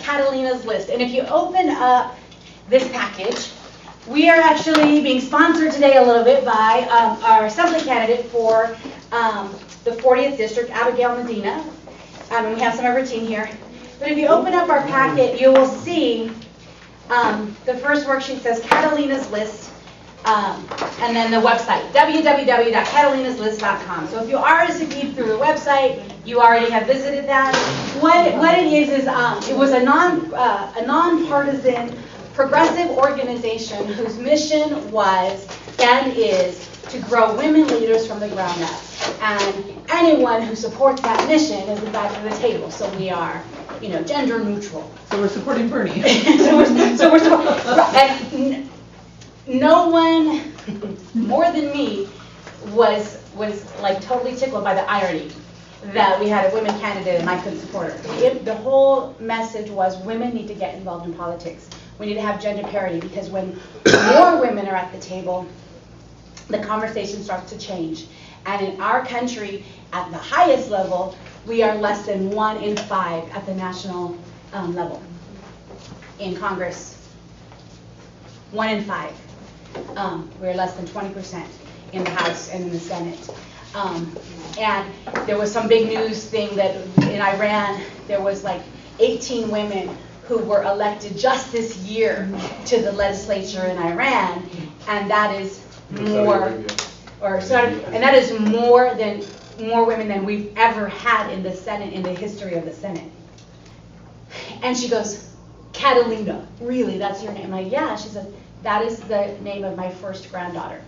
Catalina's List. And if you open up this package, we are actually being sponsored today a little bit by our assembly candidate for the 40th District, Abigail Medina. And we have some of her team here. But if you open up our packet, you will see the first worksheet says Catalina's List, and then the website, www.catalinaslist.com. So if you RSVP'd through the website, you already have visited that. What it is it was a nonpartisan progressive organization whose mission was and is to grow women leaders from the ground up. And anyone who supports that mission is invited to the table. So we are, gender neutral. So we're supporting Bernie. so we're supporting. No one more than me was like totally tickled by the irony that we had a women candidate and I couldn't support her. The whole message was women need to get involved in politics. We need to have gender parity, because when more women are at the table, the conversation starts to change. And in our country, at the highest level, we are less than 1 in 5 at the national level. In Congress, 1 in 5. We're less than 20% in the House and in the Senate. And there was some big news thing that in Iran, there was like 18 women who were elected just this year to the legislature in Iran, and that is more, and that is more women than we've ever had in the Senate, in the history of the Senate. And she goes, Catalina, really, that's your name? I'm like, yeah. She said, that is the name of my first granddaughter.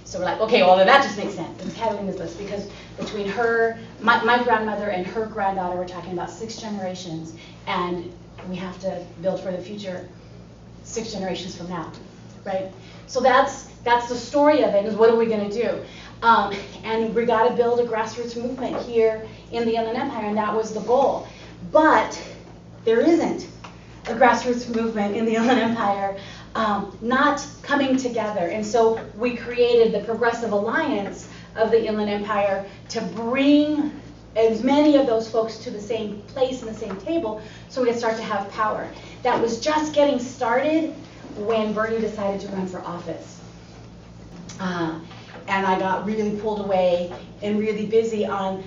So we're like, okay, well, then that just makes sense. It's Catalina's List, because between her, my grandmother and her granddaughter, we're talking about 6 generations, and we have to build for the future 6 generations from now, right? So that's the story of it, is what are we going to do? And we got to build a grassroots movement here in the Inland Empire, and that was the goal. But there isn't a grassroots movement in the Inland Empire not coming together. And so we created the Progressive Alliance of the Inland Empire to bring as many of those folks to the same place and the same table so we could start to have power. That was just getting started when Bernie decided to run for office. And I got really pulled away and really busy on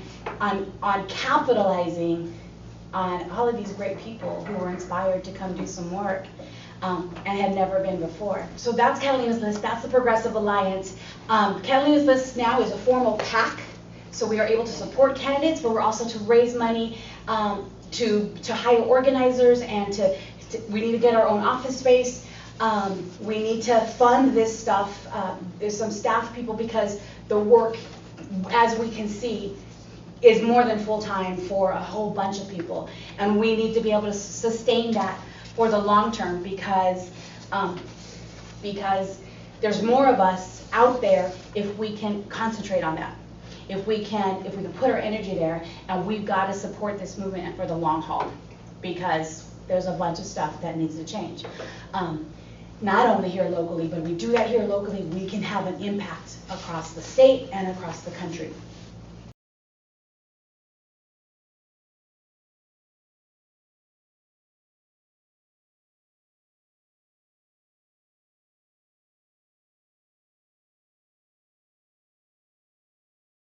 capitalizing on all of these great people who were inspired to come do some work and had never been before. So that's Catalina's List. That's the Progressive Alliance. Catalina's List now is a formal PAC, so we are able to support candidates, but we're also to raise money to hire organizers, and we need to get our own office space. We need to fund this stuff. There's some staff people, because the work, as we can see, is more than full-time for a whole bunch of people. And we need to be able to sustain that for the long term, because there's more of us out there if we can concentrate on that. If we can put our energy there, and we've got to support this movement for the long haul, because there's a bunch of stuff that needs to change. Not only here locally, but we do that here locally, we can have an impact across the state and across the country.